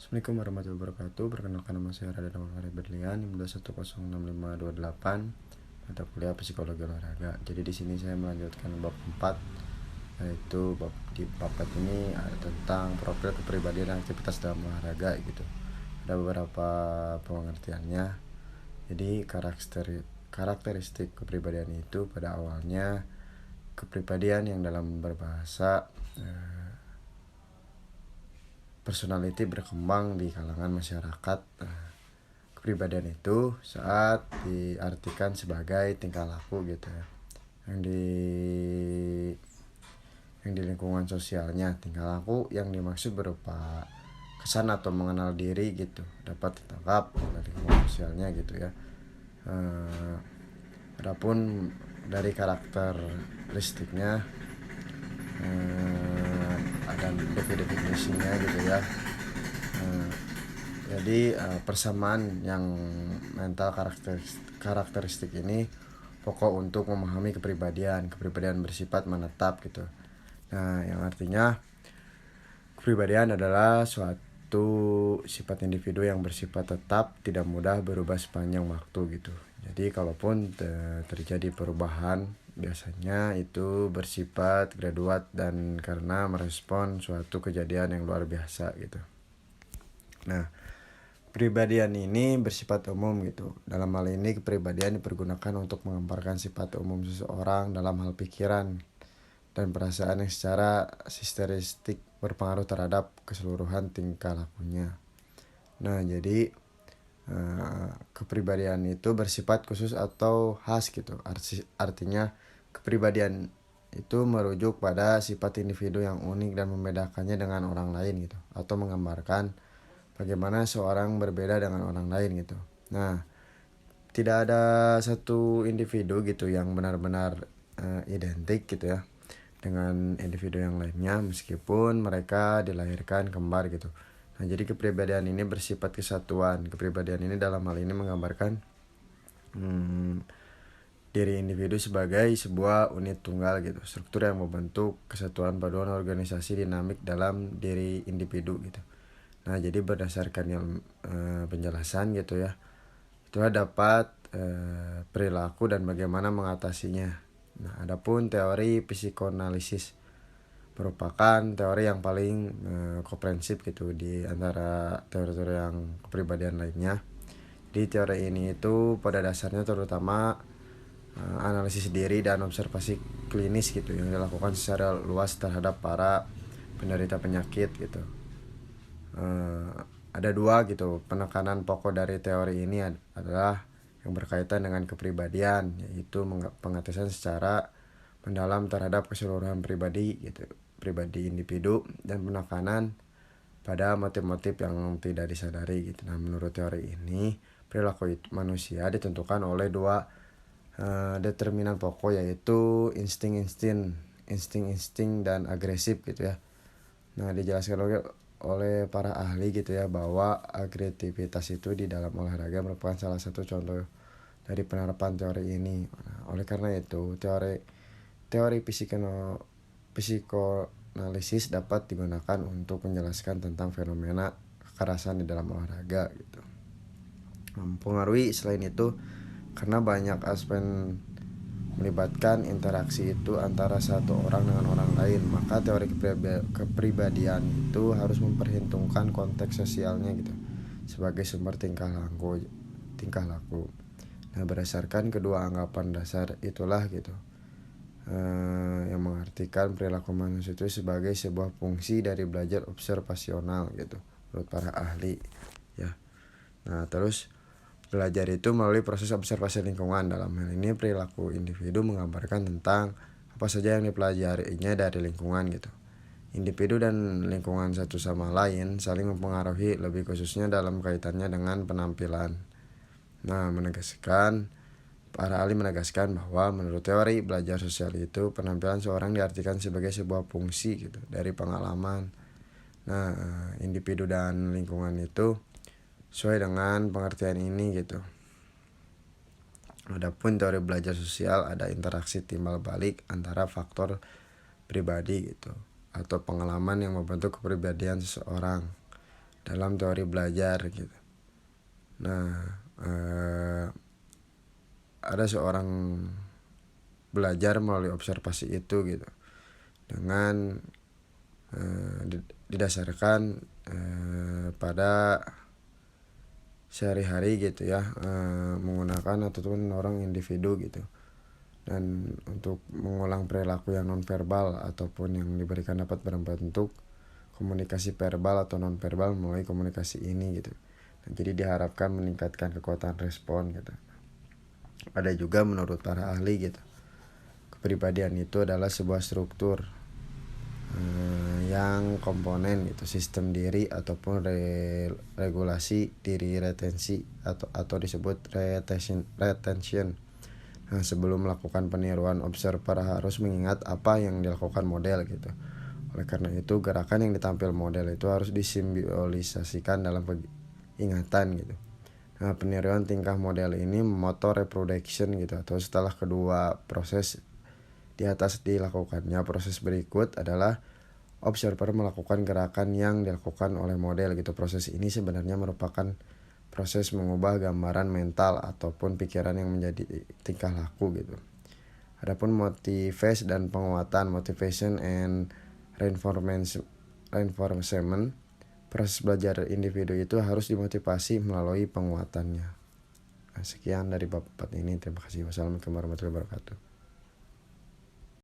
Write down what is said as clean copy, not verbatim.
Assalamualaikum warahmatullahi wabarakatuh. Perkenalkan, nama saya Radha Maulana Berlian, NIM 2106528, mata kuliah Psikologi Olahraga. Jadi di sini saya melanjutkan bab 4, yaitu di bab 4 ini ada tentang profil kepribadian dan aktivitas dalam olahraga gitu. Ada beberapa pengertiannya. Jadi karakteristik kepribadian itu pada awalnya kepribadian yang dalam berbahasa personality berkembang di kalangan masyarakat. Kepribadian itu saat diartikan sebagai tingkah laku gitu ya, yang di lingkungan sosialnya. Tingkah laku yang dimaksud berupa kesan atau mengenal diri gitu, dapat ditangkap oleh lingkungan sosialnya gitu ya. Adapun dari karakteristiknya ada definisinya gitu ya. Jadi persamaan yang mental karakteristik ini pokok untuk memahami kepribadian bersifat menetap gitu. Nah, yang artinya kepribadian adalah suatu sifat individu yang bersifat tetap, tidak mudah berubah sepanjang waktu gitu. Jadi kalaupun terjadi perubahan, biasanya itu bersifat gradual dan karena merespon suatu kejadian yang luar biasa gitu. Nah, kepribadian ini bersifat umum gitu. Dalam hal ini kepribadian dipergunakan untuk menggambarkan sifat umum seseorang dalam hal pikiran dan perasaan yang secara sistematik berpengaruh terhadap keseluruhan tingkah lakunya. Nah, jadi kepribadian itu bersifat khusus atau khas gitu. Artinya kepribadian itu merujuk pada sifat individu yang unik dan membedakannya dengan orang lain gitu, atau menggambarkan bagaimana seorang berbeda dengan orang lain gitu. Nah, tidak ada satu individu gitu yang benar-benar identik gitu ya dengan individu yang lainnya, meskipun mereka dilahirkan kembar gitu. Nah, jadi kepribadian ini bersifat kesatuan. Kepribadian ini dalam hal ini menggambarkan diri individu sebagai sebuah unit tunggal gitu, struktur yang membentuk kesatuan paduan organisasi dinamik dalam diri individu gitu. Nah, jadi berdasarkan yang penjelasan gitu ya, itu dapat perilaku dan bagaimana mengatasinya. Nah, adapun teori psikoanalisis merupakan teori yang paling komprehensif gitu di antara teori-teori yang kepribadian lainnya. Di teori ini itu pada dasarnya terutama analisis diri dan observasi klinis gitu yang dilakukan secara luas terhadap para penderita penyakit gitu. Ada dua gitu penekanan pokok dari teori ini adalah yang berkaitan dengan kepribadian, yaitu pengetesan secara mendalam terhadap keseluruhan pribadi gitu, pribadi individu, dan penekanan pada motif-motif yang tidak disadari gitu. Nah, menurut teori ini perilaku manusia ditentukan oleh dua determinan pokok, yaitu insting dan agresif gitu ya. Nah, dijelaskan oleh para ahli gitu ya bahwa agresivitas itu di dalam olahraga merupakan salah satu contoh dari penerapan teori ini. Nah, oleh karena itu teori psikoanalisis dapat digunakan untuk menjelaskan tentang fenomena kekerasan di dalam olahraga gitu. Mempengaruhi selain itu karena banyak aspek melibatkan interaksi itu antara satu orang dengan orang lain, maka teori kepribadian itu harus memperhitungkan konteks sosialnya gitu sebagai sumber tingkah laku. Nah, berdasarkan kedua anggapan dasar itulah gitu yang mengartikan perilaku manusia itu sebagai sebuah fungsi dari belajar observasional gitu menurut para ahli ya. Nah, terus belajar itu melalui proses observasi lingkungan. Dalam hal ini perilaku individu menggambarkan tentang apa saja yang dipelajarinya dari lingkungan gitu. Individu dan lingkungan satu sama lain saling mempengaruhi, lebih khususnya dalam kaitannya dengan penampilan. Nah, para ahli menegaskan bahwa menurut teori belajar sosial itu penampilan seorang diartikan sebagai sebuah fungsi gitu dari pengalaman. Nah, individu dan lingkungan itu sesuai dengan pengertian ini gitu. Adapun teori belajar sosial ada interaksi timbal balik antara faktor pribadi gitu atau pengalaman yang membentuk kepribadian seseorang. dalam teori belajar gitu. Nah, ada seorang belajar melalui observasi itu gitu, dengan didasarkan pada sehari-hari gitu ya, menggunakan ataupun orang individu gitu. Dan untuk mengulang perilaku yang nonverbal ataupun yang diberikan dapat berbentuk komunikasi verbal atau nonverbal melalui komunikasi ini gitu. Dan jadi diharapkan meningkatkan kekuatan respon gitu. Ada juga menurut para ahli gitu, kepribadian itu adalah sebuah struktur yang komponen gitu, sistem diri ataupun regulasi diri, retensi atau disebut retention. Nah, sebelum melakukan peniruan, observer harus mengingat apa yang dilakukan model gitu. Oleh karena itu, gerakan yang ditampil model itu harus disimbolisasikan dalam ingatan gitu. Nah, peniruan tingkah model ini motor reproduction gitu, atau setelah kedua proses di atas dilakukannya, proses berikut adalah observer melakukan gerakan yang dilakukan oleh model gitu. Proses ini sebenarnya merupakan proses mengubah gambaran mental ataupun pikiran yang menjadi tingkah laku gitu. Adapun motivasi dan penguatan, motivation and reinforcement, proses belajar individu itu harus dimotivasi melalui penguatannya. Nah, sekian dari bab 4 ini. Terima kasih. Wassalamualaikum warahmatullahi wabarakatuh.